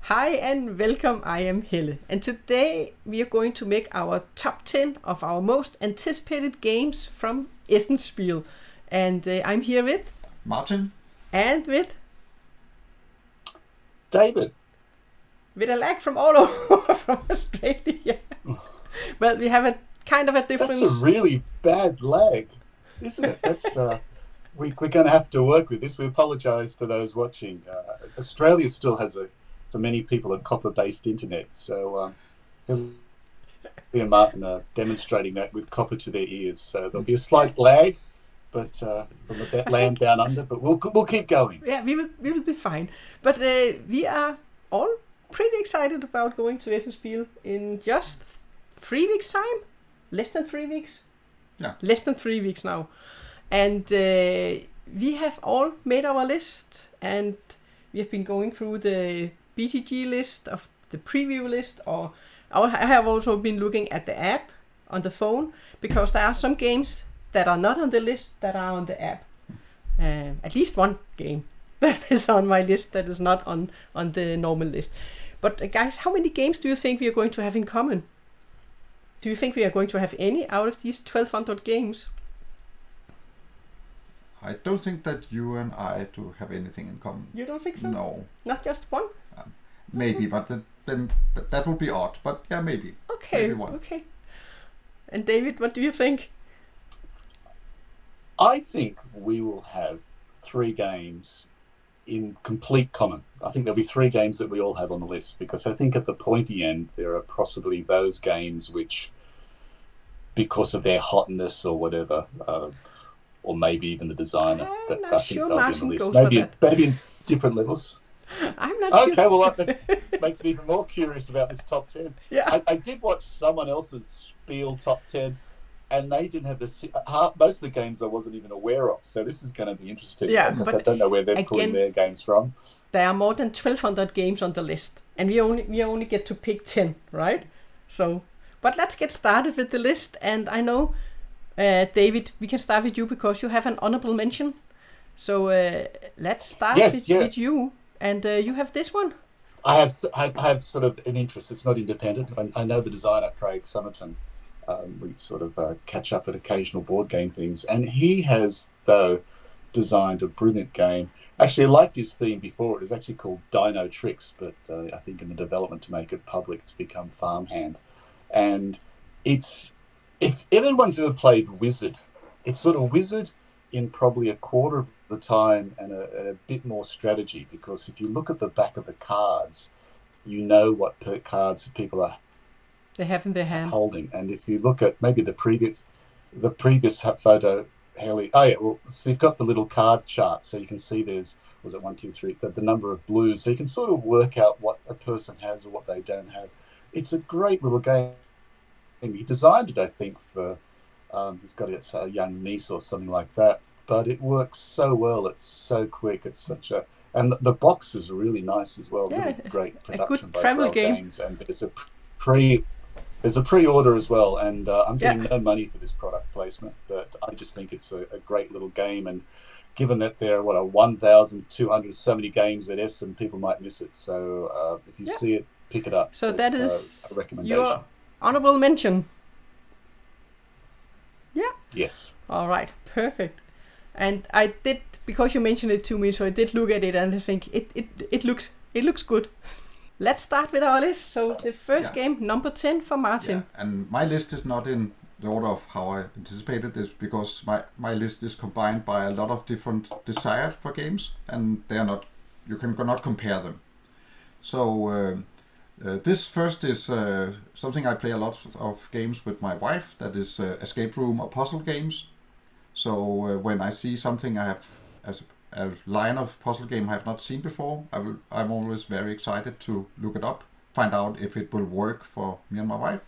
Hi and welcome, I am Helle, and today we are going to make our top 10 of our most anticipated games from Essen Spiel. And I'm here with Martin and with David. With a lag from all over from Australia. Well, we have a kind of a difference. That's a really bad lag, isn't it? That's we're going to have to work with this. We apologise to those watching. Australia still has for many people, a copper-based internet. So Helle and Martin are demonstrating that with copper to their ears. So there'll be a slight lag, but from the land down under. But we'll keep going. Yeah, we will be fine. But we are all pretty excited about going to Essen Spiel in just 3 weeks' time. Less than 3 weeks. Yeah. Less than 3 weeks now. And we have all made our list, and we have been going through the BTG list, of the preview list, or I have also been looking at the app on the phone, because there are some games that are not on the list that are on the app. At least one game that is on my list that is not on the normal list. But guys, how many games do you think we are going to have in common? Do you think we are going to have any out of these 1200 games? I don't think that you and I do have anything in common. You don't think so? No. Not just one? Maybe, but then that would be odd. But yeah, maybe. Okay, maybe one. okay. And David, what do you think? I think we will have 3 games in complete common. I think there'll be 3 games that we all have on the list, because I think at the pointy end there are possibly those games which, because of their hotness or whatever, or maybe even the designer, that I think sure they'll Martin be on goes the list. for that. Maybe in different levels. I'm not Okay, sure. well, that makes me even more curious about this top 10. Yeah. I did watch someone else's Spiel top 10, and they didn't have most of the games I wasn't even aware of. So this is going to be interesting, because I don't know where they're pulling their games from. There are more than 1200 games on the list, and we only get to pick 10, right? So, but let's get started with the list. And I know, David, we can start with you because you have an honorable mention. So let's start with you. And you have this one. I have sort of an interest. It's not independent. I know the designer, Craig Summerton. We sort of catch up at occasional board game things. And he has, though, designed a brilliant game. Actually, I liked his theme before. It was actually called Dino Tricks, but I think in the development to make it public, it's become Farmhand. And if everyone's ever played Wizard, it's sort of Wizard in probably a quarter of the time and a bit more strategy, because if you look at the back of the cards, you know what cards people they have in their hand holding. And if you look at maybe the previous photo, Helle, so you've got the little card chart, so you can see there's, was it 1, 2, 3, the number of blues, so you can sort of work out what a person has or what they don't have. It's a great little game. He designed it, I think, for he's got a young niece or something like that, but it works so well. It's so quick. It's such a, and the box is really nice as well. Yeah, really great production. A good by travel Rail game. Games, and there's a pre-order as well, and I'm getting no money for this product placement, but I just think it's a great little game. And given that there are 1,200 so many games at Essen, people might miss it. So if you see it, pick it up. So that is a recommendation. Your honorable mention. Yeah. Yes. All right. Perfect. And I did, because you mentioned it to me, so I did look at it and I think it looks good. Let's start with our list. So the first game, number 10 for Martin. Yeah. And my list is not in the order of how I anticipated this, because my list is combined by a lot of different desires for games, and they are not, you cannot compare them. So this first is something I play a lot of games with my wife, that is escape room or puzzle games. So when I see something I have as a line of puzzle game I have not seen before, I'm always very excited to look it up, find out if it will work for me and my wife,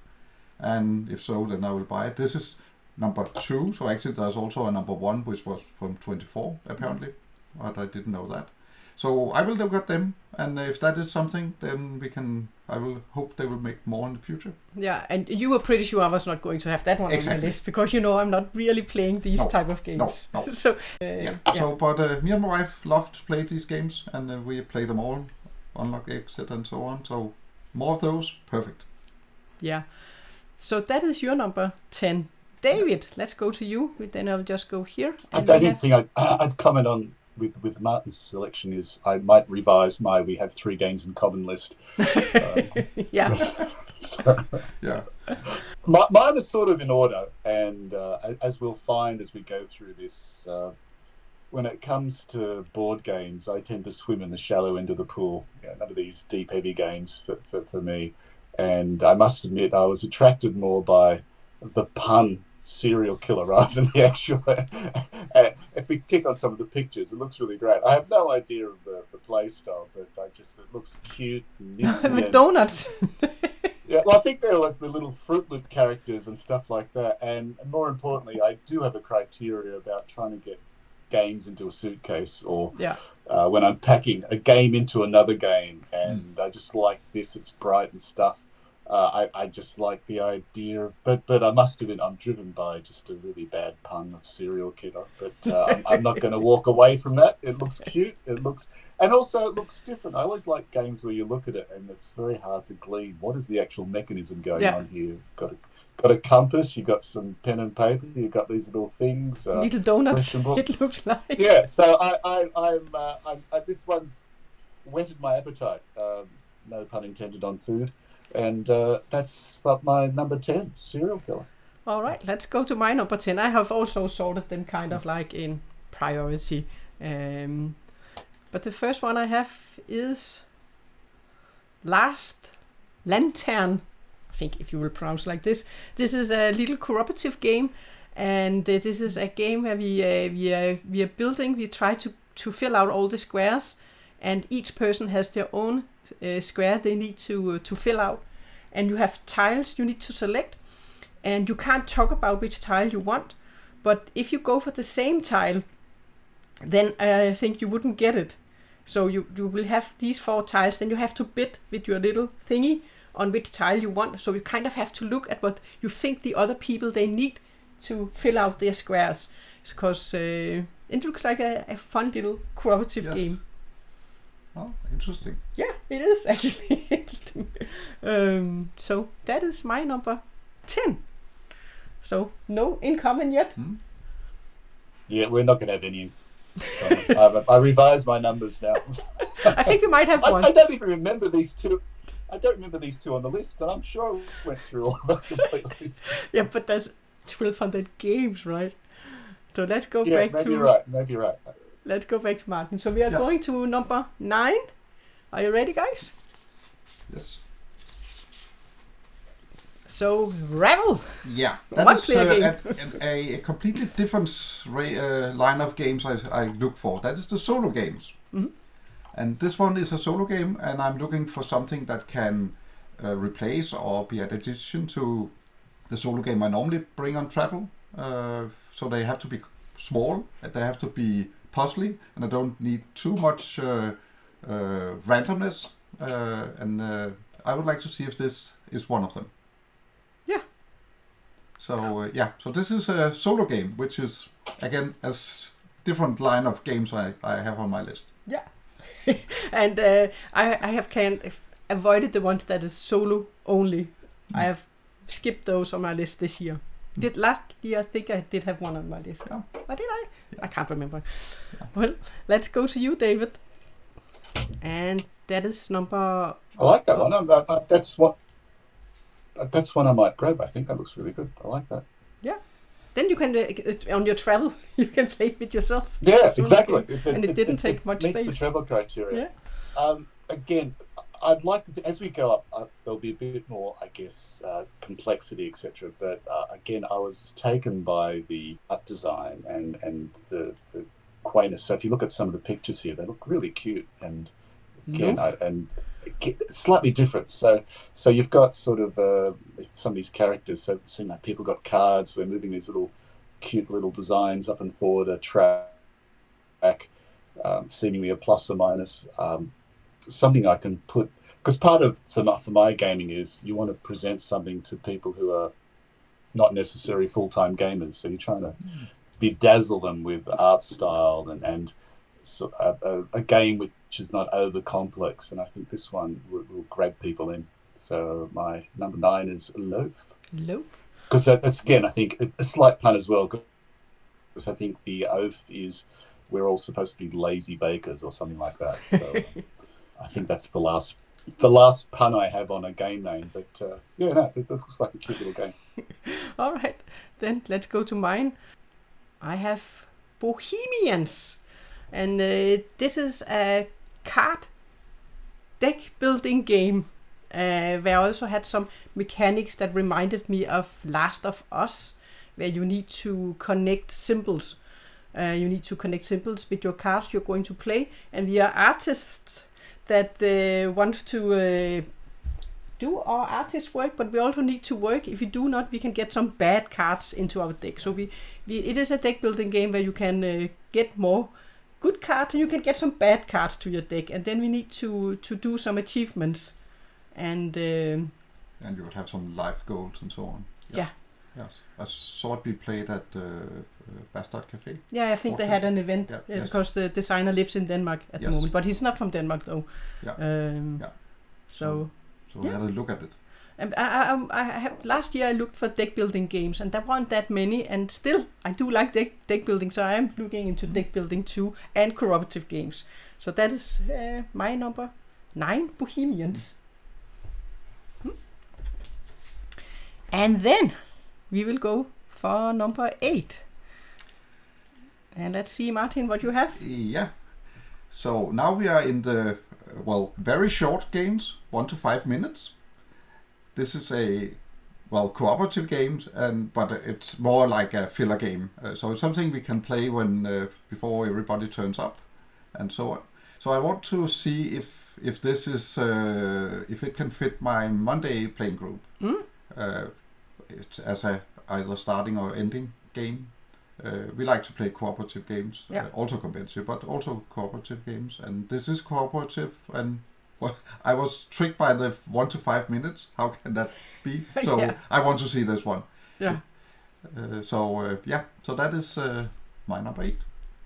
and if so, then I will buy it. This is number 2, so actually there's also a number 1 which was from 24 apparently, but I didn't know that. So I will look at them, and if that is something, then I will hope they will make more in the future. Yeah, and you were pretty sure I was not going to have that one on my list, because you know I'm not really playing these type of games. No. So So, but me and my wife love to play these games, and we play them all unlock exit and so on. So more of those, perfect. Yeah. So that is your number 10. David, let's go to you. Then I'll just go here. I didn't think I'd comment on with Martin's selection is I might revise my we have 3 games in common list. Yeah. So, Yeah. Mine is sort of in order, and as we'll find as we go through this, when it comes to board games, I tend to swim in the shallow end of the pool. None of these deep, heavy games for me. And I must admit, I was attracted more by the pun serial killer rather than the actual. If we kick on some of the pictures, it looks really great. I have no idea of the play style, but it looks cute. With donuts. Yeah, well, I think there was the little Fruit Loop characters and stuff like that. And more importantly, I do have a criteria about trying to get games into a suitcase or when I'm packing a game into another game. And I just like this. It's bright and stuff. I just like the idea of, but I must admit I'm driven by just a really bad pun of serial killer. But I'm not going to walk away from that. It looks cute. And also it looks different. I always like games where you look at it and it's very hard to glean what is the actual mechanism going on here. Got a compass. You got some pen and paper. You got these little things. Little donuts. It looks like. Yeah. So I'm this one's whetted my appetite. No pun intended on food. And that's my number 10, serial killer. All right, let's go to my number 10. I have also sorted them kind of like in priority. But the first one I have is Last Lantern. I think if you will pronounce like this. This is a little cooperative game. And this is a game where we are building. We try to fill out all the squares. And each person has their own square they need to fill out, and you have tiles you need to select, and you can't talk about which tile you want, but if you go for the same tile, then I think you wouldn't get it. So you will have these 4 tiles, then you have to bid with your little thingy on which tile you want, so you kind of have to look at what you think the other people they need to fill out their squares, because it looks like a fun little cooperative game. Oh, interesting. Yeah, it is actually interesting. So that is my number 10. So no in common yet. Yeah, we're not going to have any in common. I revised my numbers now. I think we might have one. I don't even remember these 2. I don't remember these 2 on the list, and I'm sure I went through all the complete list. Yeah, but that's 1200 games, right? So let's go back to... Maybe you're right. Let's go back to Martin. So we are going to number 9. Are you ready, guys? Yes. So, Ravel. Yeah, that is a completely different line of games I look for. That is the solo games. Mm-hmm. And this one is a solo game, and I'm looking for something that can replace or be an addition to the solo game I normally bring on travel. So they have to be small, and they have to be puzzly, and I don't need too much randomness. And I would like to see if this is one of them. Yeah. So so this is a solo game, which is again a different line of games I have on my list. Yeah. And I have avoided the ones that is solo only. I have skipped those on my list this year. Last year I think I did have one on my list. Yeah. Or did I? Yeah. I can't remember. Yeah. Well, let's go to you, David. And that is number... I like that one. That's one I might grab. I think that looks really good. I like that. Yeah. Then you can, on your travel, you can play with yourself. Yeah, exactly. It didn't take much space. Meets the travel criteria. Yeah. Again, I'd like to, as we go up, there'll be a bit more, I guess, complexity, etc. But again, I was taken by the art design and the quaintness. So if you look at some of the pictures here, they look really cute and again, slightly different. So you've got sort of some of these characters. So seeing like people got cards. We're moving these little cute little designs up and forward a track, seemingly a plus or minus. Something I can put, because part of for my gaming is you want to present something to people who are not necessarily full-time gamers. So you're trying to bedazzle them with art style and a game which is not over complex, and I think this one will grab people in. So my number 9 is Loaf. Loaf. Because that's, again, I think a slight pun as well, because I think the oath is we're all supposed to be lazy bakers or something like that. So I think that's the last pun I have on a game name. But that looks like a cute little game. All right, then let's go to mine. I have Bohemians, and this is a card deck building game. Where I also had some mechanics that reminded me of Last of Us, where you need to connect symbols. You need to connect symbols with your cards you're going to play, and we are artists that want to do our artist work, but we also need to work. If we do not, we can get some bad cards into our deck. So it is a deck building game where you can get more good cards and you can get some bad cards to your deck, and then we need to do some achievements. And you would have some life goals and so on. Yeah. Yes. I saw it be played at Bastard Cafe. Yeah, I think they had an event because the designer lives in Denmark at the moment, but he's not from Denmark though. Yeah. So we had a look at it. And I have, last year I looked for deck building games, and there weren't that many. And still, I do like deck building, so I am looking into deck building too, and cooperative games. So that is my number 9, Bohemians. And then we will go for number 8. And let's see, Martin, what you have. Yeah. So now we are in the, very short games, 1 to 5 minutes. This is a, cooperative games, but it's more like a filler game. So it's something we can play when before everybody turns up and so on. So I want to see if this is, if it can fit my Monday playing group. It's as a either starting or ending game. We like to play cooperative games, also competitive, but also cooperative games. And this is cooperative, and I was tricked by the 1 to 5 minutes. How can that be? So I want to see this one. Yeah. So that is my number 8.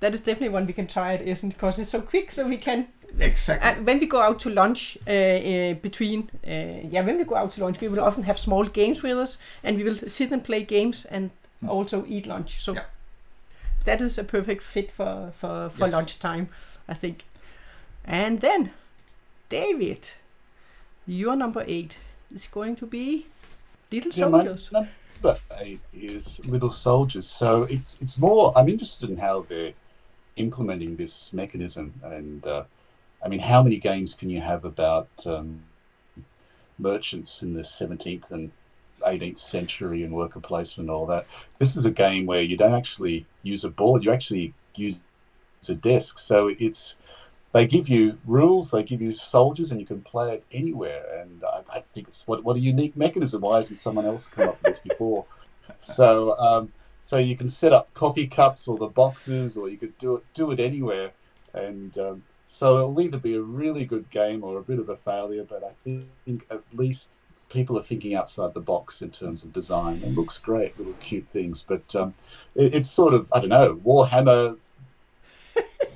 That is definitely one we can try at Essen, because it's so quick, so we can. Exactly. When we go out to lunch, when we go out to lunch, we will often have small games with us, and we will sit and play games and also eat lunch. So that is a perfect fit for lunchtime, I think. And then, David, your number 8 is going to be Little Soldiers. My number 8 is Little Soldiers. So it's more. I'm interested in how they're implementing this mechanism, and how many games can you have about merchants in the 17th and 18th century and worker placement and all that? This is a game where you don't actually use a board, you actually use a desk. So they give you rules, they give you soldiers, and you can play it anywhere. And I think it's what a unique mechanism. Why hasn't someone else come up with this before? So you can set up coffee cups or the boxes, or you could do it anywhere. And so it'll either be a really good game or a bit of a failure, but I think at least people are thinking outside the box in terms of design. It looks great, little cute things, but it's sort of, I don't know, Warhammer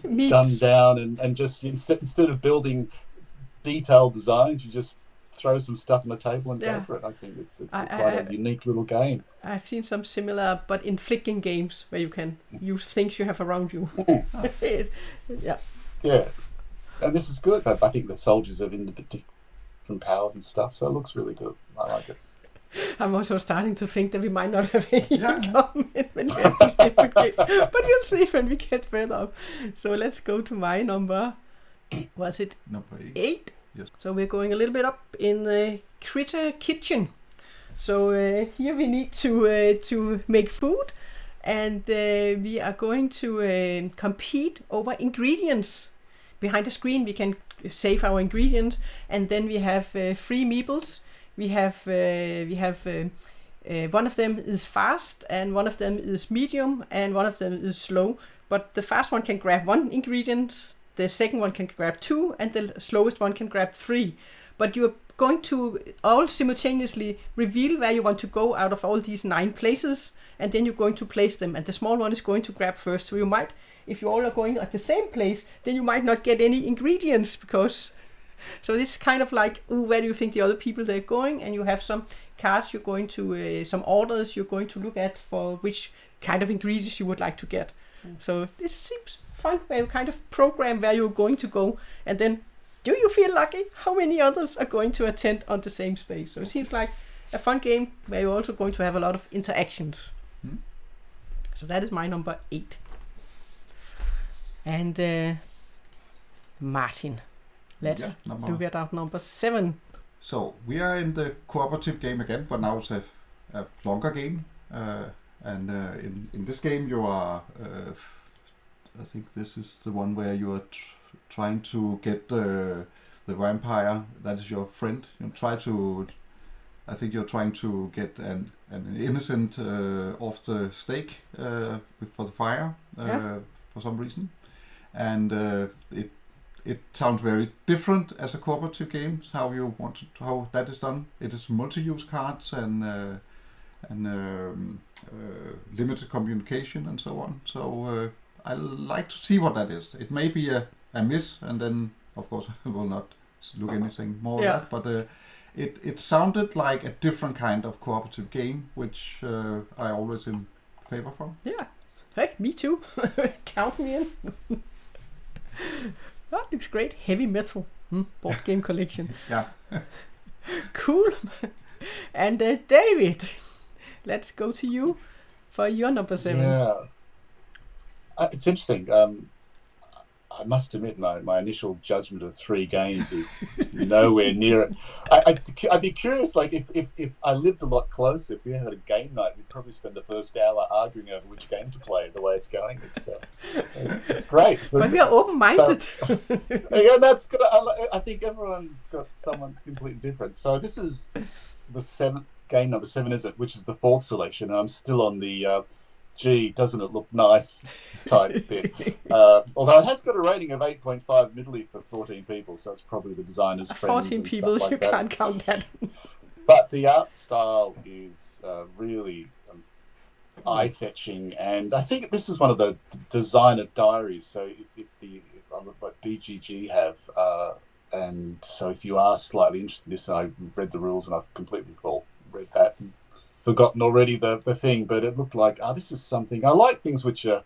dumbed down, and just instead of building detailed designs, you just throw some stuff on the table and go for it. I think it's quite a unique little game. I've seen some similar but inflicting games where you can use things you have around you. Yeah, and this is good. I think the soldiers have different powers and stuff, so it looks really good. I like it. I'm also starting to think that we might not have any in common when we have these different games. But we'll see when we get further up. So let's go to my number. Was it number 8? Yes. So we're going a little bit up in the Critter Kitchen. So here we need to make food, and we are going to compete over ingredients. Behind the screen we can save our ingredients, and then we have 3 meeples. We have one of them is fast, and one of them is medium, and one of them is slow. But the fast one can grab 1 ingredient, the second one can grab 2, and the slowest one can grab 3. But you're going to all simultaneously reveal where you want to go out of all these 9 places, and then you're going to place them, and the small one is going to grab first. So you might if you all are going at the same place, then you might not get any ingredients because. So this is kind of like, where do you think the other people they're going? And you have some cards you're going to, some orders you're going to look at for which kind of ingredients you would like to get. So this seems fun, where you kind of program where you're going to go, and then do you feel lucky how many others are going to attend on the same space? So it seems like a fun game where you're also going to have a lot of interactions. So that is my number 8. And Martin, let's look at our number 7. So we are in the cooperative game again, but now it's a longer game. And in this game you are, I think this is the one where you are trying to get the vampire that is your friend. I think you're trying to get an innocent off the stake for the fire for some reason. And it sounds very different as a cooperative game. How that is done. It is multi-use cards and limited communication and so on. So I like to see what that is. It may be a miss, and then of course I will not look anything more at that. But it sounded like a different kind of cooperative game, which I always in favor for. Yeah. Hey, me too. Count me in. That looks great. Heavy metal board game collection. Yeah. Cool. And David, let's go to you for your number 7. Yeah. It's interesting. I must admit, my initial judgment of 3 games is nowhere near it. I'd be curious, like, if I lived a lot closer, if we had a game night, we'd probably spend the first hour arguing over which game to play. The way it's going, it's great. But we are open-minded. So, yeah, that's good. I think everyone's got someone completely different. So this is the 7th game, number 7, is it? Which is the 4th selection, and I'm still on the. Gee, doesn't it look nice type bit. Although it has got a rating of 8.5 middly for 14 people, so it's probably the designer's friends. 14 people, like you can't count that. But the art style is really eye-catching, and I think this is one of the designer diaries. So if what BGG have, and so if you are slightly interested in this, and I read the rules and I've completely read that and forgotten already the thing, but it looked like, this is something. I like things which are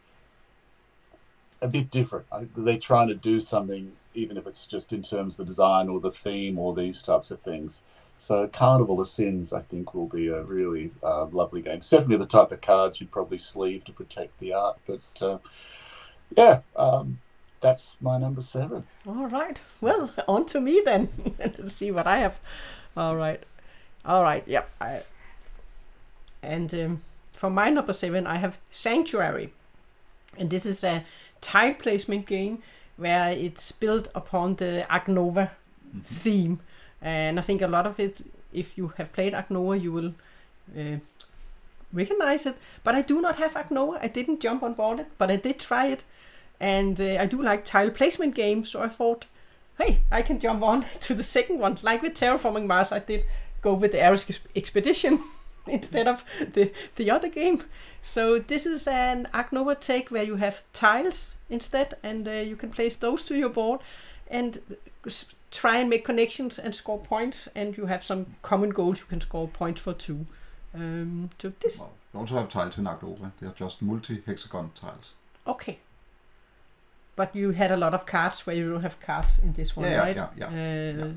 a bit different. They're trying to do something, even if it's just in terms of the design or the theme or these types of things. So Carnival of Sins, I think, will be a really lovely game. Certainly the type of cards you'd probably sleeve to protect the art. But that's my number 7. All right. Well, on to me then. Let's see what I have. All right. Yep. And for my number 7, I have Sanctuary. And this is a tile placement game where it's built upon the Agnova theme. And I think a lot of it, if you have played Agnova, you will recognize it. But I do not have Agnova. I didn't jump on board it, but I did try it. And I do like tile placement games, so I thought, hey, I can jump on to the second one. Like with Terraforming Mars, I did go with the Ares Expedition instead of the other game. So this is an Agnova take where you have tiles instead, and you can place those to your board and try and make connections and score points, and you have some common goals you can score points for too. So this. Well, you also have tiles in Agnova. They are just multi-hexagon tiles. Okay. But you had a lot of cards where you don't have cards in this one, right? Yeah.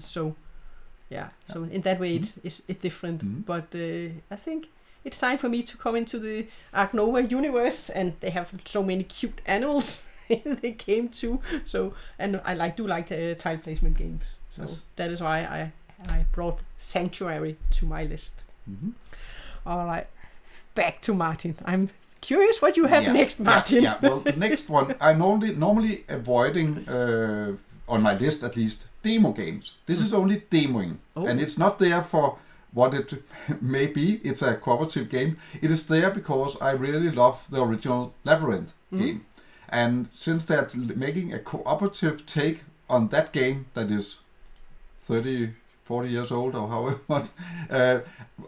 So in that way it's different. But I think it's time for me to come into the Agnova universe, and they have so many cute animals in the game too. So, and I do like the tile placement games. So that is why I brought Sanctuary to my list. All right, back to Martin. I'm curious what you have next, Martin. Well, the next one, I'm normally avoiding, on my list at least, demo games. This is only demoing, and it's not there for what it may be. It's a cooperative game. It is there because I really love the original Labyrinth game. And since they're making a cooperative take on that game that is 30, 40 years old or however much,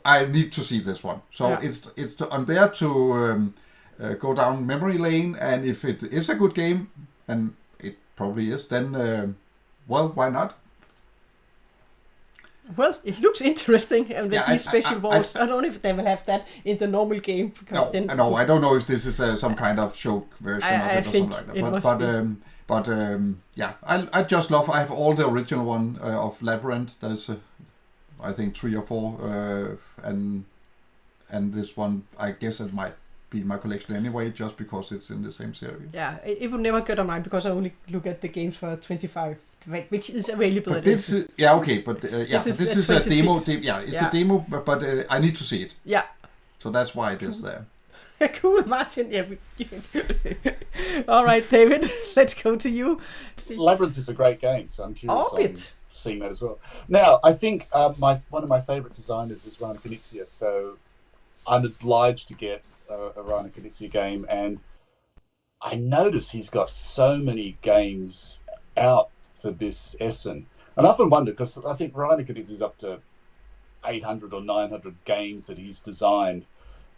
I need to see this one. So it's on there to go down memory lane, and if it is a good game, and it probably is, then well, why not? Well, it looks interesting, and with these special balls, I don't know if they will have that in the normal game. Because no, I don't know if this is some kind of joke version of it or something like that. But yeah, I just love. I have all the original one of Labyrinth. There's, I think 3 or 4, and this one, I guess it might be in my collection anyway, just because it's in the same series. Yeah, it would never get on mine because I only look at the games for 25. Which is available. But this is, but this is a demo. It's a demo, but I need to see it. Yeah. So that's why it is there. Cool, Martin. Yeah. All right, David. Let's go to you. Labyrinth is a great game, so I'm curious on seeing that as well. Now, I think one of my favourite designers is Rainer Knizia, so I'm obliged to get a Rainer Knizia game, and I notice he's got so many games out for this Essen. And I often wonder, because I think Rainer Knizia is up to 800 or 900 games that he's designed,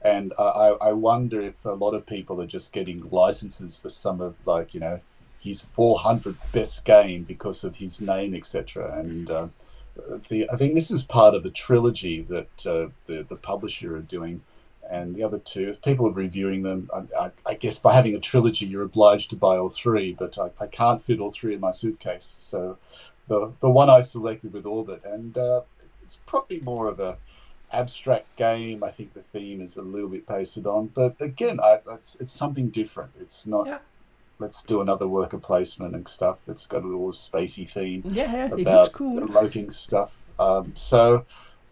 and I wonder if a lot of people are just getting licenses for some of, like, you know, his 400th best game because of his name, etc. And I think this is part of a trilogy that the publisher are doing. And the other 2, people are reviewing them. I guess by having a trilogy, you're obliged to buy all 3, but I can't fit all 3 in my suitcase. So the one I selected with Orbit, and it's probably more of a abstract game. I think the theme is a little bit pasted on, but again, it's something different. It's not. Let's do another worker placement and stuff. It's got a little spacey theme. Yeah, about it looks cool. Loading stuff.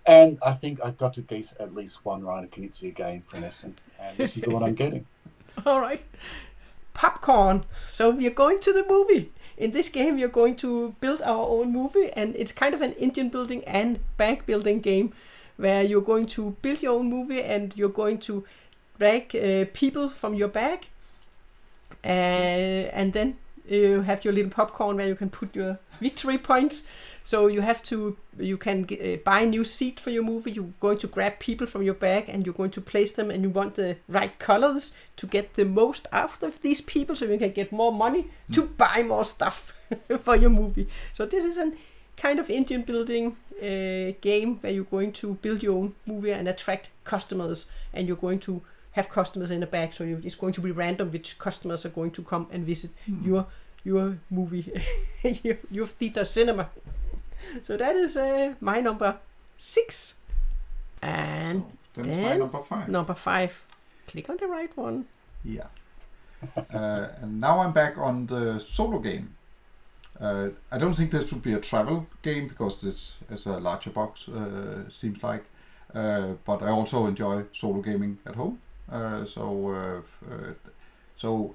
And I think I've got to get at least one Rainer Knizia game for an Essen, and this is the one I'm getting. All right. Popcorn. So we're going to the movie. In this game, you're going to build our own movie, and it's kind of an engine building and bag building game where you're going to build your own movie, and you're going to drag people from your bag, and then you have your little popcorn where you can put your victory points. So you can buy a new seat for your movie. You're going to grab people from your bag, and you're going to place them, and you want the right colors to get the most out of these people, so you can get more money to buy more stuff for your movie. So this is a kind of engine building game where you're going to build your own movie and attract customers, and you're going to have customers in the bag. So it's going to be random which customers are going to come and visit your movie, your theater cinema. So that is my number 6. And then number 5. Click on the right one. Yeah. And now I'm back on the solo game. I don't think this would be a travel game because it's a larger box, seems like. But I also enjoy solo gaming at home. So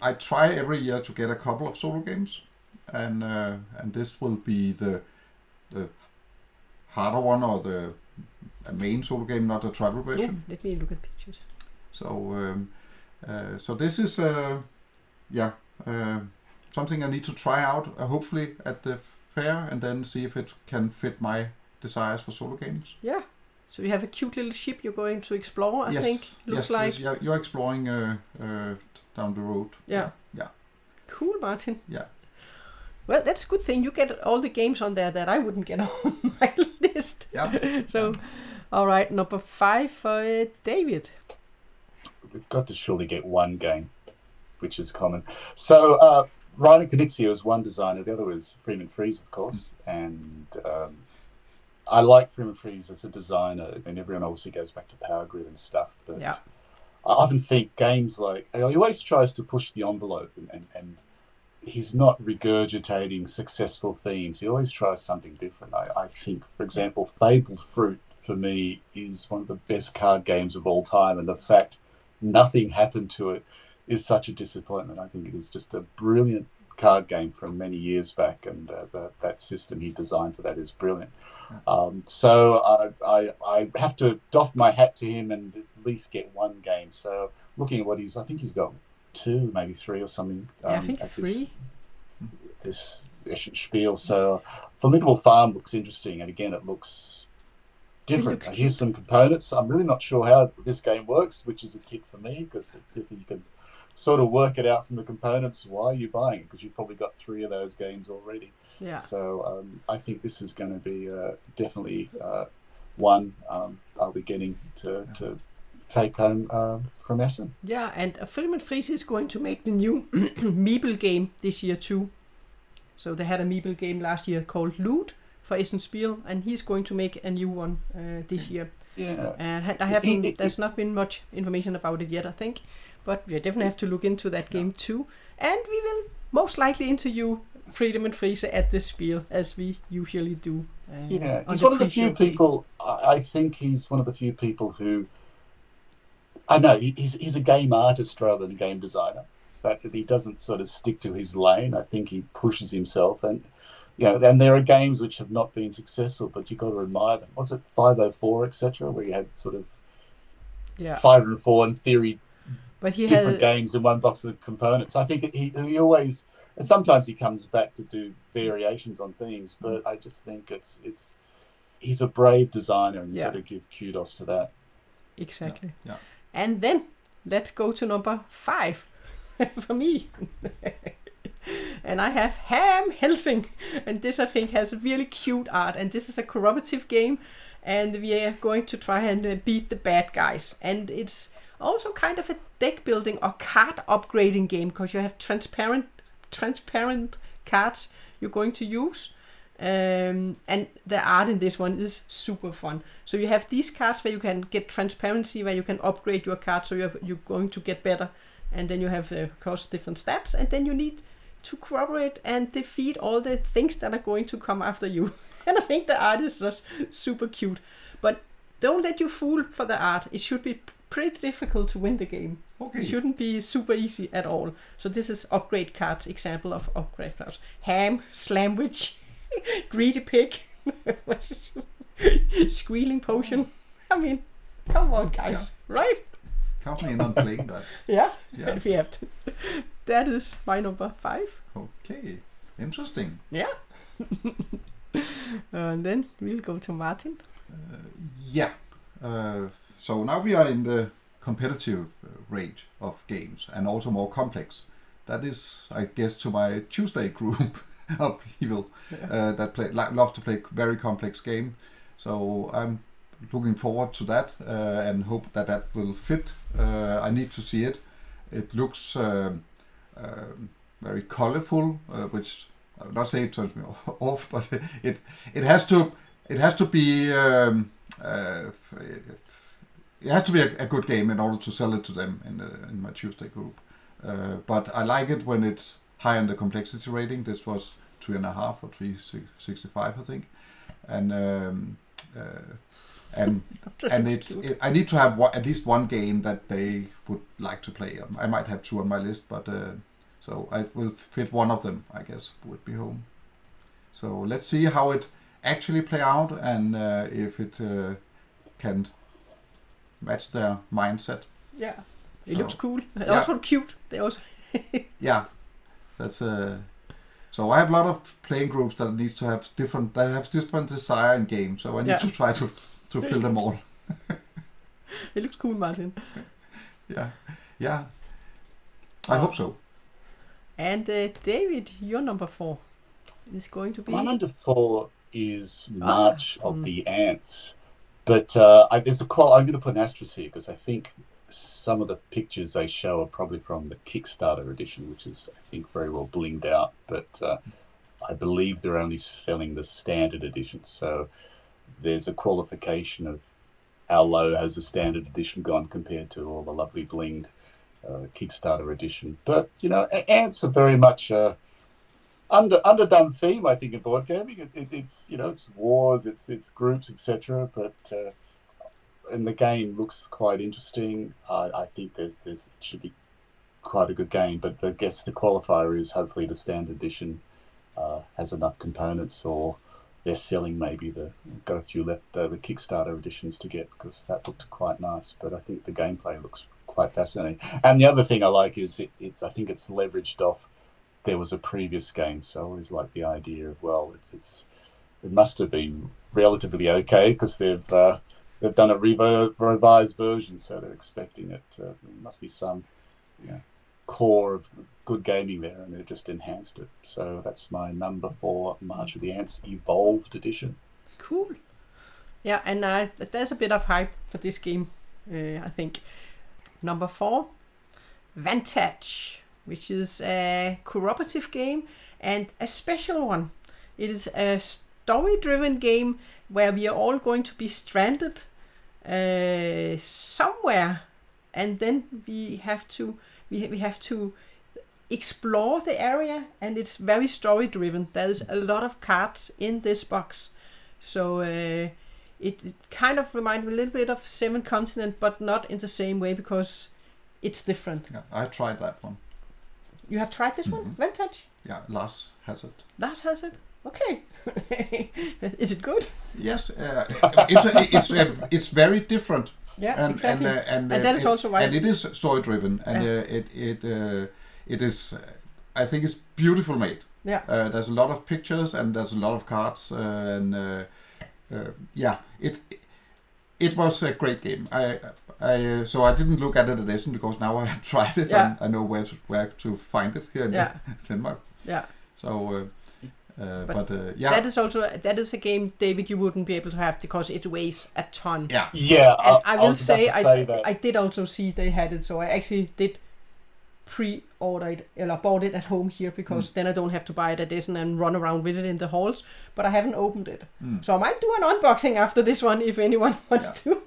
I try every year to get a couple of solo games, and this will be the harder one, or the main solo game, not a travel version. Let me look at pictures. So this is something I need to try out, hopefully at the fair, and then see if it can fit my desires for solo games. Yeah. So you have a cute little ship you're going to explore, I think. Looks like. Yes, you're exploring down the road. Yeah. Yeah. Cool, Martin. Yeah. Well, that's a good thing. You get all the games on there that I wouldn't get on my list. Yeah. So, all right, number 5 for David. We've got to surely get one game, which is common. So, Rainer Knizia is one designer. The other is Freeman Fries, of course. And I like Freeman Fries as a designer. I mean, everyone obviously goes back to Power Grid and stuff. But I often think games like... He always tries to push the envelope, and he's not regurgitating successful themes. He always tries something different. I think, for example, Fabled Fruit, for me, is one of the best card games of all time. And the fact nothing happened to it is such a disappointment. I think it is just a brilliant card game from many years back, and that system he designed for that is brilliant. So I have to doff my hat to him and at least get one game. So looking at what I think he's got 2, maybe 3 or something. I think 3. This Spiel. So Formidable Farm looks interesting, and again, it looks different. Here's some components. I'm really not sure how this game works, which is a tick for me, because it's if you can sort of work it out from the components. Why are you buying it? Because you've probably got 3 of those games already. Yeah. So I think this is going to be definitely one I'll be getting to take home from Essen. Yeah, and Film Friese is going to make the new Meeple game this year too. So they had a Meeple game last year called Loot for Essen Spiel, and he's going to make a new one this year. Yeah. And I haven't. There's not been much information about it yet, I think, but we definitely have to look into that game too. And we will most likely interview Freedom and Friese at the Spiel, as we usually do. He's one of the few people. I think he's one of the few people who. I know he's a game artist rather than a game designer. But he doesn't sort of stick to his lane. I think he pushes himself, and and there are games which have not been successful, but you've got to admire them. Was it 504, etc., where you had sort of 504 in theory, but he different games in one box of components. I think he always, and sometimes he comes back to do variations on themes, but I just think he's a brave designer, and you've got to give kudos to that. Exactly. Yeah. And then let's go to number 5 for me. And I have Ham Helsing, and this I think has really cute art, and this is a cooperative game, and we are going to try and beat the bad guys. And it's also kind of a deck building or card upgrading game, because you have transparent cards you're going to use. And the art in this one is super fun. So you have these cards where you can get transparency, where you can upgrade your card, so you're going to get better. And then you have, of course, different stats, and then you need to cooperate and defeat all the things that are going to come after you. And I think the art is just super cute. But don't let you fool for the art. It should be pretty difficult to win the game. Okay. It shouldn't be super easy at all. So this is upgrade cards, example of upgrade cards. Ham, Slamwich, Greedy Pig, what's it? Squealing Potion. I mean, come on, guys, right? Count me in on playing that. Yeah, if you have to. That is my number 5. Okay, interesting. Yeah. And then we'll go to Martin. So now we are in the competitive range of games, and also more complex. That is, I guess, to my Tuesday group of people that love to play very complex game. So I'm looking forward to that and hope that will fit. I need to see it. It looks very colorful, which I would not say it turns me off, but it has to be it has to be a good game in order to sell it to them in my Tuesday group. But I like it when it's high on the complexity rating. This was 3.5 or 365, I think, and I need to have at least one game that they would like to play. I might have 2 on my list, but so I will fit one of them, I guess, would be home. So let's see how it actually play out, and if it can match their mindset. Yeah, it looks cool. Also cute. They also that's so I have a lot of playing groups that needs to have different desire in games. So I need to try to fill them all. It looks cool, Martin. Yeah. I hope so. And David, your number 4 is going to be. My number 4 is March of the Ants, but there's I'm going to put an asterisk here because I think some of the pictures they show are probably from the Kickstarter edition, which is, I think, very well blinged out. But I believe they're only selling the standard edition, so there's a qualification of how low has the standard edition gone compared to all the lovely blinged Kickstarter edition. But Ants are very much underdone theme, I think, in board gaming. It's it's wars, it's groups, etc. But and the game looks quite interesting. I think it should be quite a good game. But I guess the qualifier is hopefully the standard edition has enough components, or they're selling maybe got a few left the Kickstarter editions to get, because that looked quite nice. But I think the gameplay looks quite fascinating. And the other thing I like is I think it's leveraged off. There was a previous game, so I always like the idea of it must have been relatively okay because they've done a revised version, so they're expecting it. There must be some core of good gaming there, and they've just enhanced it. So that's my number 4, March of the Ants Evolved Edition. Cool. Yeah, and there's a bit of hype for this game, I think. Number 4, Vantage, which is a cooperative game and a special one. It is a story-driven game where we are all going to be stranded somewhere, and then we have to explore the area, and it's very story-driven. There's a lot of cards in this box, so it kind of reminds me a little bit of Seven Continent, but not in the same way because it's different. Yeah, I tried that one. You have tried this one, Vantage? Yeah, Lars has it. Lars has it? Okay. Is it good? Yes, it's very different. Yeah, exactly. And that is also why. And it is story driven, and it is. I think it's beautiful made. Yeah. There's a lot of pictures and there's a lot of cards, it was a great game. So I didn't look at it at Essen because now I have tried it and I know where to find it here in Denmark. Yeah. So. That is a game, David, you wouldn't be able to have because it weighs a ton. Yeah. Yeah. And I will say I did also see they had it, so I actually did pre-order it, or bought it at home here because then I don't have to buy it at Essen and run around with it in the halls. But I haven't opened it, so I might do an unboxing after this one if anyone wants to.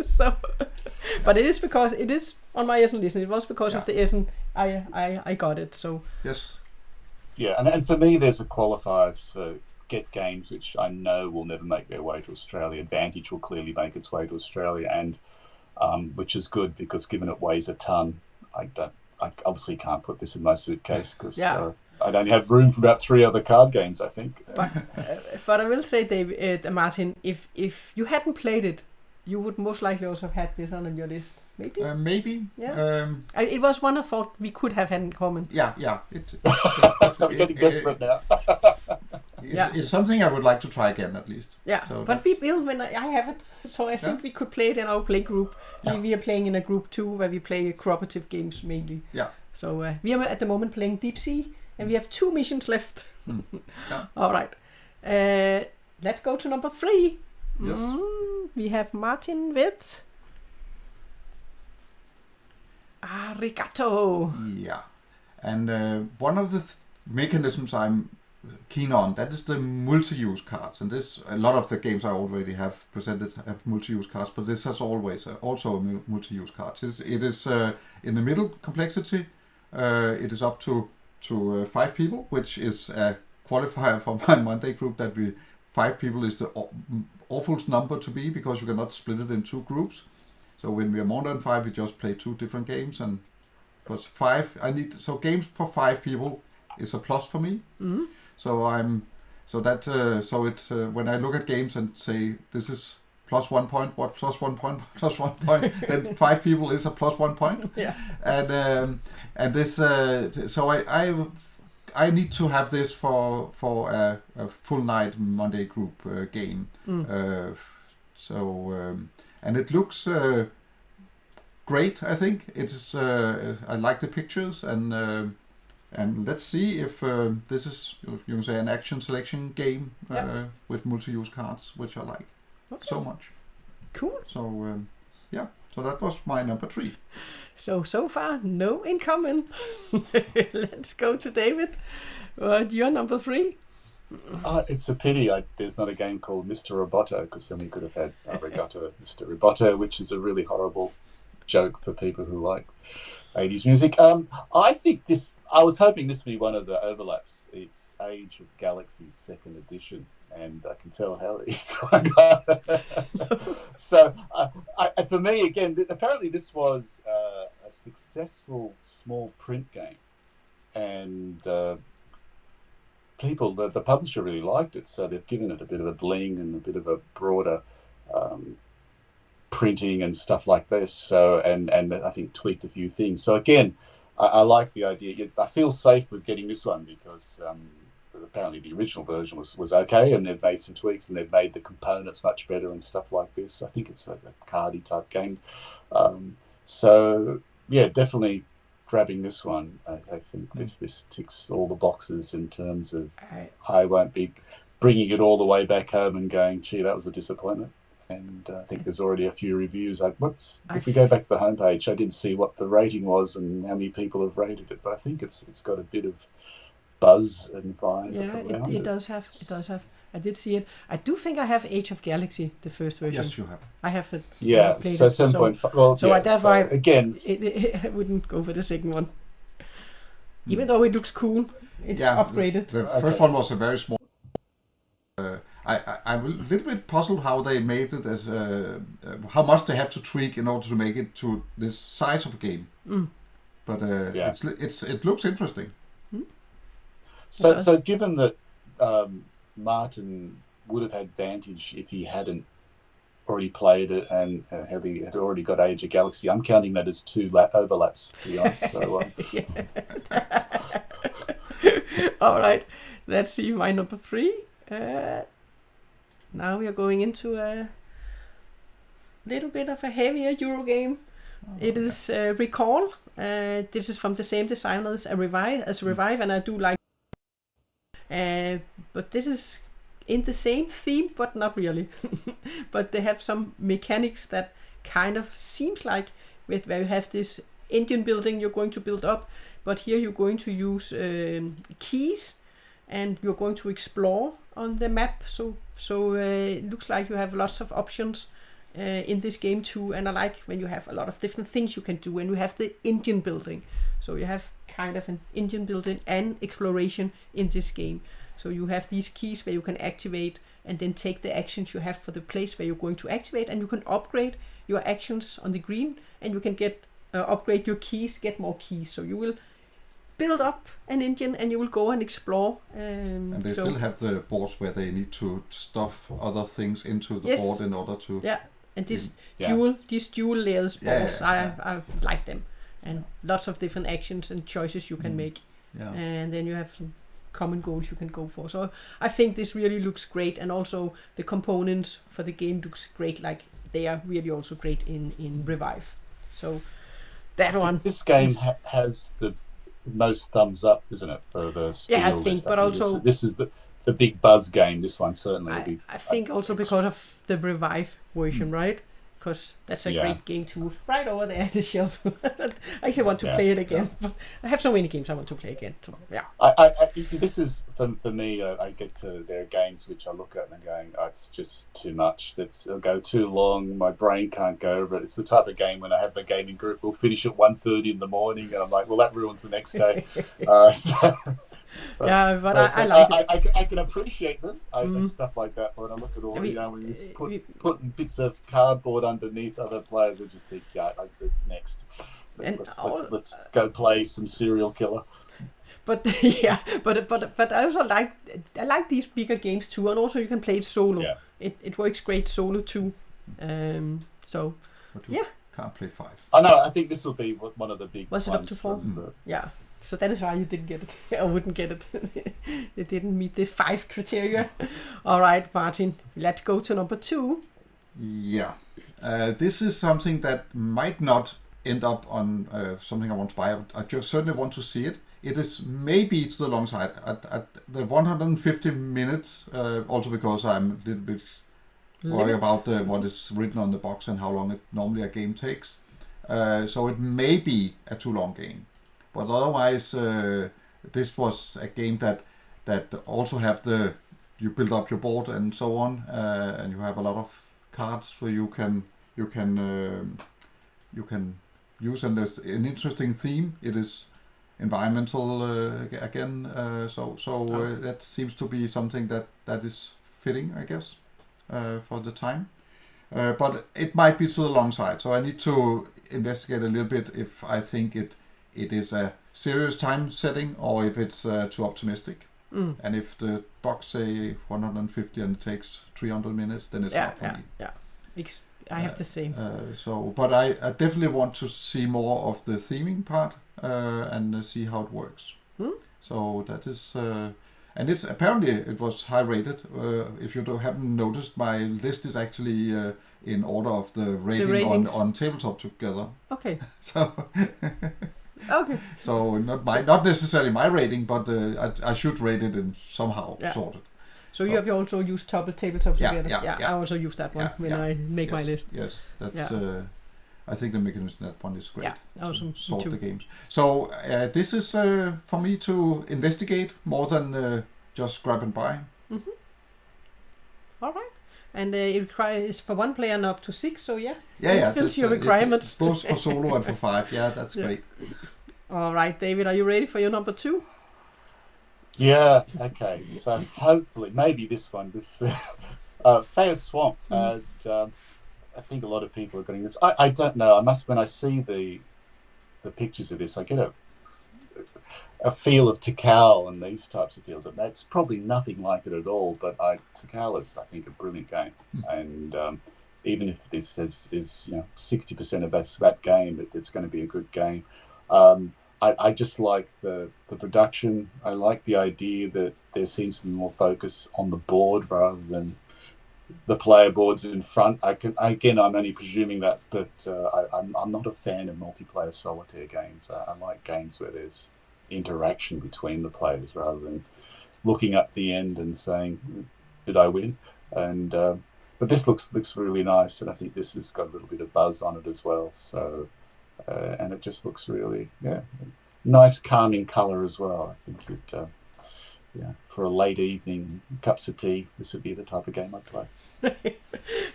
So, but it is because it is on my Essen list. It was because of the Essen I got it. So yes. Yeah, and for me, there's a qualifiers for get games which I know will never make their way to Australia. Vantage will clearly make its way to Australia, and which is good because given it weighs a ton, I obviously can't put this in my suitcase because I'd only have room for about 3 other card games, I think. But I will say, David, Martin, if you hadn't played it, you would most likely also have had this on your list. Maybe? Maybe. Yeah. It was one I thought we could have had in common. Yeah. I'm getting desperate now. It's something I would like to try again at least. Yeah, so but we will when I have it. So I think we could play it in our play group. Yeah. We are playing in a group too where we play cooperative games mainly. Yeah. So we are at the moment playing Deep Sea and we have 2 missions left. Yeah. All right. Let's go to number 3. Yes. We have Martin with Arigato. Yeah, and one of the mechanisms I'm keen on, that is the multi-use cards, and a lot of the games I already have presented have multi-use cards, but this has always also multi-use cards. It is in the middle complexity. It is up to 5 people, which is a qualifier for my Monday group that 5 people is the awful number to be because you cannot split it in 2 groups. So when we are more than 5, we just play 2 different games, but 5. So games for 5 people is a plus for me. Mm-hmm. So it's when I look at games and say this is plus 1 point, plus 1 point, plus 1 point, then 5 people is a plus 1 point. Yeah. And this so I need to have this for a full night Monday group game. And it looks great. I think it's. I like the pictures, and let's see if this is, you can say, an action selection game with multi-use cards, which I like so much. Cool. So so that was my number 3. So far, no incoming. Let's go to David. Your number 3. It's a pity there's not a game called Mr. Roboto, because then we could have had Arigato Mr. Roboto, which is a really horrible joke for people who like 80s music. I think I was hoping this would be one of the overlaps. It's Age of Galaxies 2nd edition, and I can tell Helle is. So for me, again, apparently this was a successful small print game, and the publisher really liked it, so they've given it a bit of a bling and a bit of a broader printing and stuff like this. So and I think tweaked a few things. So again, I like the idea. I feel safe with getting this one because apparently the original version was okay, and they've made some tweaks and they've made the components much better and stuff like this. I think it's a cardy type game. So yeah, definitely grabbing this one. I think this ticks all the boxes in terms of I won't be bringing it all the way back home and going, gee, that was a disappointment. And I think there's already a few reviews. If we go back to the homepage, I didn't see what the rating was and how many people have rated it, but I think it's got a bit of buzz and vibe. Yeah, it does have. It does have. I did see it. I do think I have Age of Galaxy, the first version. Yes, you have. I have it. Yeah, so 7.5. Well, so that's why again, I wouldn't go for the second one. Even though it looks cool, it's upgraded. The first one was a very small. I'm a little bit puzzled how they made it as how much they had to tweak in order to make it to this size of a game. But it looks interesting. So given that Martin would have had advantage if he hadn't already played it and he had already got Age of Galaxy, I'm counting that as two overlaps, to be honest. So, all right, let's see my number 3. Now we are going into a little bit of a heavier Euro game. It is Recall. This is from the same designers as Revive, and I do like. But this is in the same theme, but not really. But they have some mechanics that kind of seems like where you have this engine building you're going to build up, but here you're going to use keys, and you're going to explore on the map. So it looks like you have lots of options in this game too, and I like when you have a lot of different things you can do, and you have the engine building. So you have kind of an engine building and exploration in this game. So you have these keys where you can activate and then take the actions you have for the place where you're going to activate, and you can upgrade your actions on the green, and you can get upgrade your keys, get more keys. So you will build up an engine and you will go and explore. And they still have the boards where they need to stuff other things into the board in order to... Yeah, and these dual layers boards, I like them. And lots of different actions and choices you can make. Yeah. And then you have some common goals you can go for. So I think this really looks great, and also the components for the game looks great. Like they are really also great in Revive. So that one. This game has the most thumbs up, isn't it, for the Spiel I think, list? but also this is the big buzz game. This one certainly will be. I think also because of the Revive version, right? Because that's a great game too. Right over there at the shelf. I actually want to play it again, but I have so many games I want to play again. So, yeah. This is for me. I get to there are games which I look at and I'm going, it's just too much. It'll go too long. My brain can't go over it. It's the type of game when I have the gaming group, we'll finish at 1:30 in the morning, and I'm like, well, that ruins the next day. So, but I like it. I can appreciate them and stuff like that. But when I look at all, when you just putting bits of cardboard underneath other players, I just think, next. Let's go play some serial killer. But but I also like these bigger games too, and also you can play it solo. Yeah. It works great solo too. So can't play 5. I know. I think this will be one of the big. Was it up to 4? Yeah. So that is why you didn't get it. I wouldn't get it. It didn't meet the 5 criteria. All right, Martin, let's go to number 2. Yeah. This is something that might not end up on something I want to buy. I just certainly want to see it. It is maybe to the long side. At the 150 minutes, also because I'm a little bit worried about what is written on the box and how long normally a game takes. So it may be a too long game. But otherwise, this was a game that also have you build up your board and so on, and you have a lot of cards where you can use, and there's an interesting theme. It is environmental again, that seems to be something that is fitting, I guess, for the time. But it might be to the long side, so I need to investigate a little bit if I think it is a serious time setting or if it's too optimistic. And if the box say 150 and it takes 300 minutes, then it's not for me. Yeah, I have the same. But I definitely want to see more of the theming part and see how it works. So that is, and it's apparently it was high rated. If you haven't noticed, my list is actually in order of the rating on Tabletop Together. Okay. So Okay. So not necessarily my rating, but I should rate it in somehow sorted. So you have also used tabletop together. Yeah. I also use that one when I make my list. Yes, that's. I think the mechanism that one is great. Yeah, awesome. Sort the games. So this is for me to investigate more than just grab and buy. Mm-hmm. All right. And it requires for 1 player and up to 6, so it fills your requirements. Both for solo and for 5, that's great. All right, David, are you ready for your number 2? Yeah, okay. So hopefully, maybe this one, Fire Swamp. And, I think a lot of people are getting this. I don't know. When I see the pictures of this, I get a feel of Tikal and these types of feels. That's probably nothing like it at all, but Tikal is, I think, a brilliant game. And even if this is 60% of that game, it's going to be a good game. I just like the production. I like the idea that there seems to be more focus on the board rather than the player boards in front. I'm only presuming that, but I'm not a fan of multiplayer solitaire games. I like games where there's interaction between the players rather than looking at the end and saying, "Did I win?" And but this looks really nice, and I think this has got a little bit of buzz on it as well. So and it just looks really nice, calming color as well. I think it. For a late evening, cups of tea, this would be the type of game I'd play.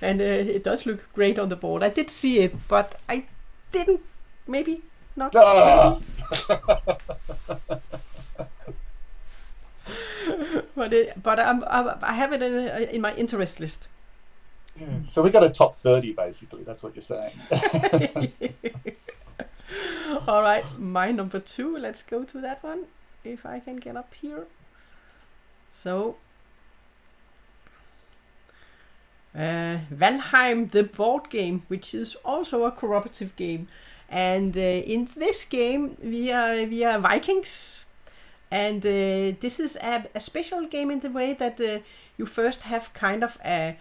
And it does look great on the board. I did see it, but I didn't. Maybe not. Maybe. But I have it in my interest list. So we got a top 30, basically. That's what you're saying. All right, my number 2. Let's go to that one. If I can get up here. So, Valheim, the board game, which is also a cooperative game, and in this game we are Vikings, and this is a special game in the way that you first have kind of a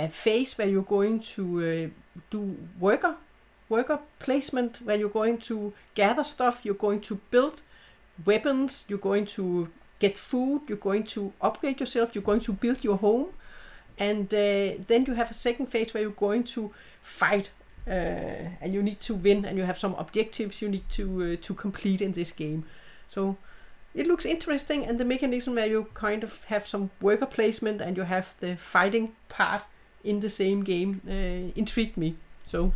phase where you're going to do worker placement, where you're going to gather stuff, you're going to build weapons, you're going to get food, you're going to upgrade yourself, you're going to build your home, and then you have a second phase where you're going to fight, and you need to win, and you have some objectives you need to complete in this game. So it looks interesting, and the mechanism where you kind of have some worker placement and you have the fighting part in the same game intrigued me. So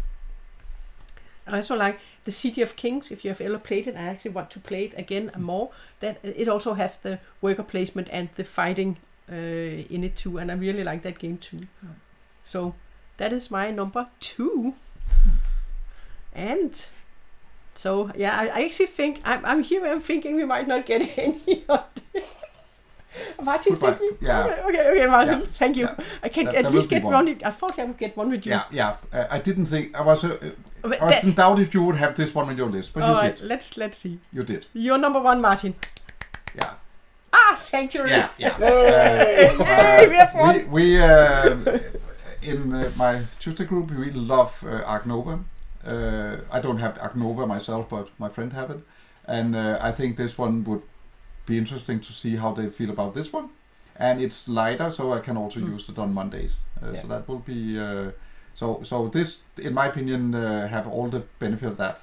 I also like the City of Kings. If you have ever played it, I actually want to play it again and more. That it also has the worker placement and the fighting in it too, and I really like that game too. So that is my number 2. And so I actually think I'm thinking we might not get any of it. Martin, think we? Yeah. Okay, Martin. Yeah. Thank you. Yeah. I can at least get one. I thought I would get one with you. Yeah. I didn't think I was in doubt if you would have this one on your list, but you did. Let's see. You did. You're number 1, Martin. Yeah. Sanctuary. Yeah. We have one. We in my Tuesday group we love Ark Nova. I don't have Ark Nova myself, but my friend have it, and I think this one would be interesting to see how they feel about this one. And it's lighter, so I can also use it on Mondays. So that will be so this, in my opinion, have all the benefit of that.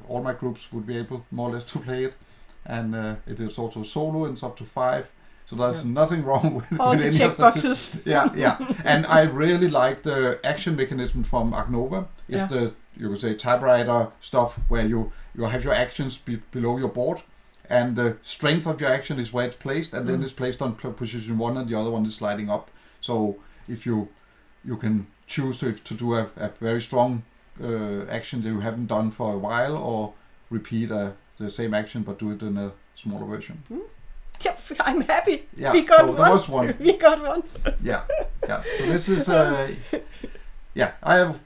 All my groups would be able more or less to play it, and it is also solo and it's up to 5. So there's nothing wrong with all with the any check of boxes. Yeah. And I really like the action mechanism from Ark Nova. It's the, you could say, typewriter stuff where you have your actions below your board, and the strength of your action is where it's placed, and then it's placed on position 1, and the other one is sliding up. So if you can choose to do a very strong action that you haven't done for a while, or repeat the same action but do it in a smaller version. I'm happy. Yeah, we got so one. There was one. We got one. Yeah. So this is I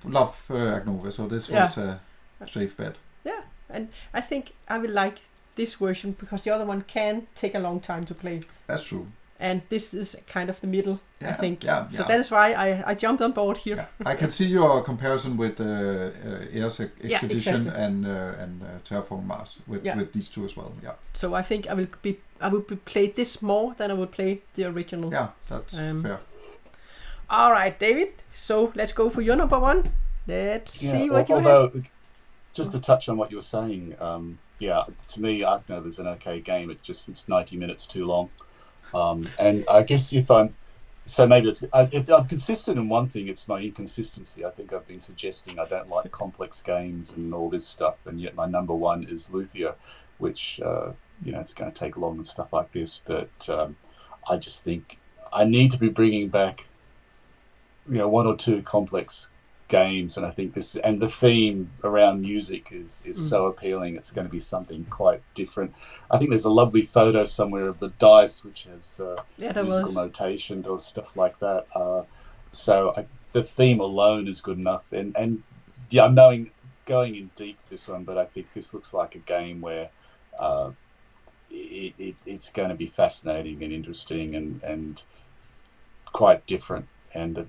love Ark Nova, so this was a safe bet. Yeah, and I think I will like this version because the other one can take a long time to play. That's true. and this is kind of the middle, I think. Yeah, so that is why I jumped on board here. Yeah. I can see your comparison with Air's Expedition and Terraform Mars with these two as well. Yeah. So I think I would play this more than I would play the original. Yeah, that's fair. All right, David. So let's go for your number one. Let's see what you have. Just to touch on what you were saying, to me, Arknova is an okay game. It's 90 minutes too long. And I guess if I'm consistent in one thing, it's my inconsistency. I think I've been suggesting I don't like complex games and all this stuff, and yet my number one is Luthia, which it's going to take long and stuff like this. But I just think I need to be bringing back one or two complex games, and I think the theme around music is so appealing. It's going to be something quite different. I think there's a lovely photo somewhere of the dice which has musical notation or stuff like that. The theme alone is good enough, and I'm going in deep for this one, but I think this looks like a game where it's going to be fascinating and interesting and quite different. And the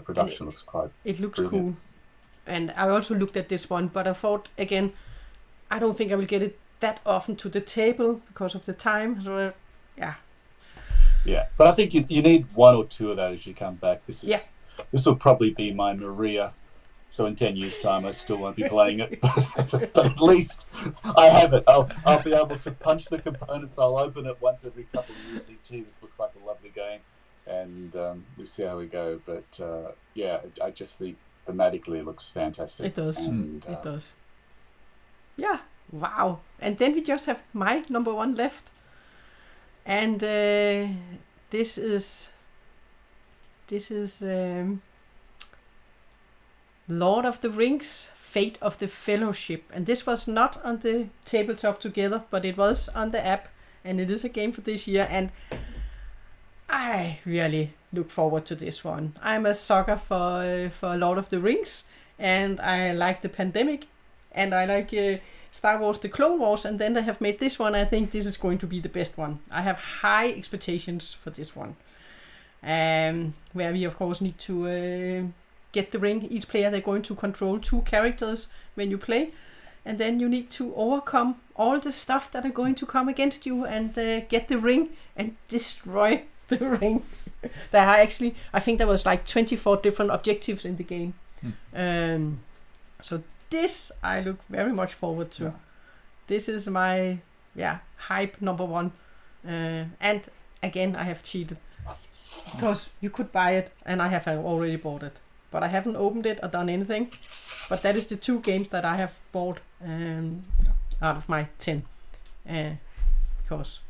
production looks quite brilliant. Cool. And I also looked at this one, but I thought, again, I don't think I will get it that often to the table because of the time. So, Yeah, but I think you need one or two of those you come back. This will probably be my Maria. So in 10 years' time, I still won't be playing it. but at least I have it. I'll be able to punch the components. I'll open it once every couple of years. Think, gee, this looks like a lovely game. And we'll see how we go. But I just think thematically it looks fantastic. It does. It does. Yeah. Wow. And then we just have my number one left. And this is Lord of the Rings, Fate of the Fellowship. And this was not on the tabletop together, but it was on the app. And it is a game for this year. And I really look forward to this one. I'm a sucker for Lord of the Rings, and I like the Pandemic, and I like Star Wars: The Clone Wars, and then they have made this one. I think this is going to be the best one. I have high expectations for this one, where we of course need to get the ring. Each player, they're going to control 2 characters when you play, and then you need to overcome all the stuff that are going to come against you and get the ring and destroy the ring. There are actually, I think there was like 24 different objectives in the game. So this I look very much forward to. This is my hype number one. And again, I have cheated because you could buy it, and I have already bought it, but I haven't opened it or done anything. But that is the 2 games that I have bought out of my 10, because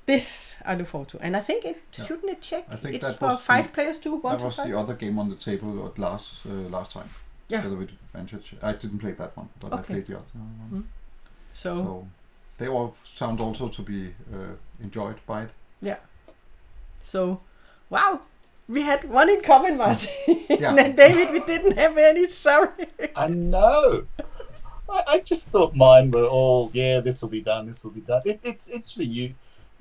this I look forward to, and I think shouldn't it check? I think it's for 5 players too. That was the other game on the table at last time. Yeah. Together with Vantage. I didn't play that one, but I played the other one. So they all sound also to be enjoyed by it. Yeah. So, wow, we had one in common, Martin. And David, we didn't have any. Sorry. I know. I just thought mine were all this will be done. This will be done. It's actually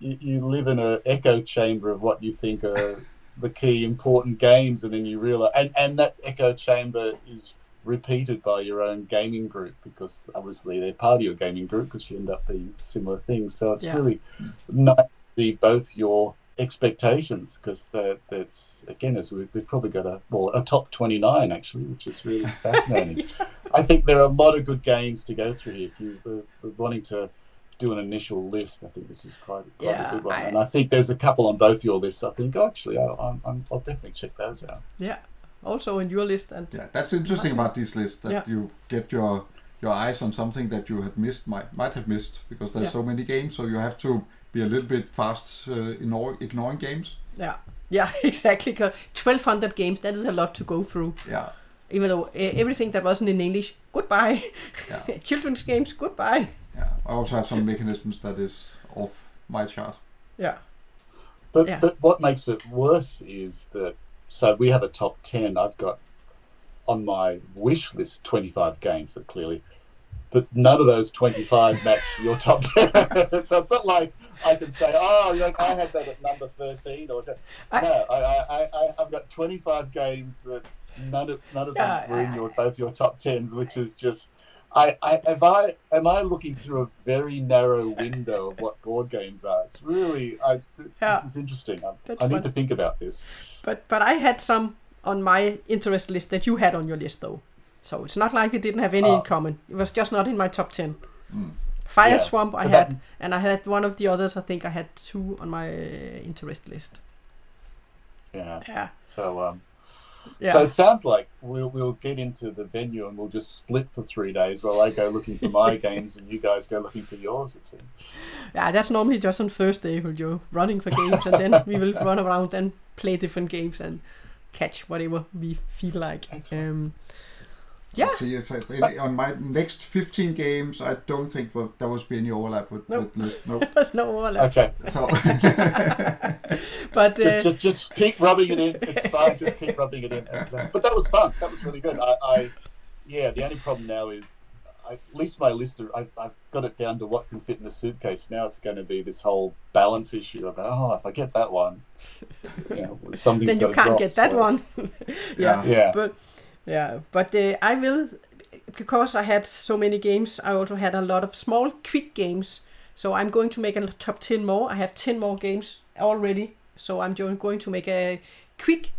you live in an echo chamber of what you think are the key important games, and then you realize, and that echo chamber is repeated by your own gaming group, because obviously they're part of your gaming group because you end up being similar things. So it's really nice to see both your expectations, because that's again, as we've probably got a top 29 actually, which is really fascinating. I think there are a lot of good games to go through here. If you were wanting to do an initial list, I think this is quite a good one. And I think there's a couple on both your lists. I think actually I'll definitely check those out. Yeah, also in your list. And that's interesting about these lists, that you get your eyes on something that you had might have missed, because there's so many games, so you have to be a little bit fast ignoring games. Yeah, exactly. 1,200 games, that is a lot to go through. Yeah. Even though everything that wasn't in English, goodbye. Children's games, goodbye. Yeah, I also have some mechanisms that is off my chart. Yeah. But what makes it worse is that, so we have a top 10. I've got on my wish list 25 games that clearly but none of those 25 match your top 10. So it's not like I can say, oh, I had that at number 13 or 10. No, I've got 25 games that none of them were in both your top 10s, which is just. Am I looking through a very narrow window of what board games are? It's really this is interesting. I need to think about this. But I had some on my interest list that you had on your list though, so it's not like we didn't have any in common. It was just not in my top 10. Fire Swamp I had, and I had one of the others. I think I had 2 on my interest list. Yeah. So it sounds like we'll get into the venue and we'll just split for 3 days while I go looking for my games and you guys go looking for yours, it seems. Yeah, that's normally just on first day when you're running for games, and then we will run around and play different games and catch whatever we feel like. See if on my next 15 games, I don't think there will be any overlap with list. Nope. There's no overlap. Okay. So. But just keep rubbing it in. It's fine. Just keep rubbing it in. But that was fun. That was really good. The only problem now is at least my list. I've got it down to what can fit in a suitcase. Now it's going to be this whole balance issue of if I get that one, something's then you can't get that one. But I will, because I had so many games, I also had a lot of small, quick games. So I'm going to make a top 10 more. I have 10 more games already. So I'm going to make a quick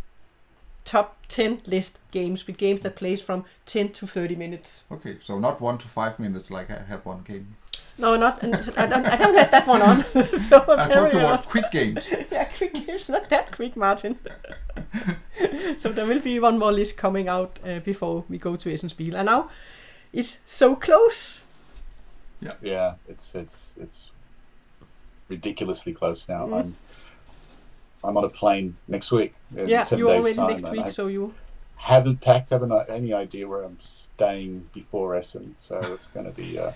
top 10 list games with games that plays from 10 to 30 minutes. Okay, so not 1 to 5 minutes like I have one game. No, not. I don't have that one on. So I thought you want quick games. Yeah, quick games, not that quick, Martin. So there will be one more list coming out before we go to Essen Spiel. And now it's so close. Yeah, it's ridiculously close now. I'm on a plane next week. Yeah, 7 you're days already time, next week, so you haven't any idea where I'm staying before Essen, so it's going to be. I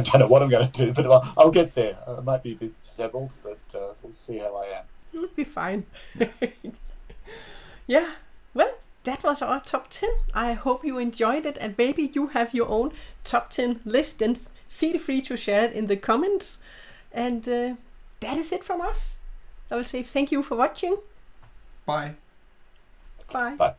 don't know what I'm going to do, but I'll get there. I might be a bit disabled, but we'll see how I am. You'll be fine. Yeah, well, that was our top 10. I hope you enjoyed it, and maybe you have your own top 10 list, then feel free to share it in the comments. And that is it from us. I will say thank you for watching. Bye. Bye. Bye.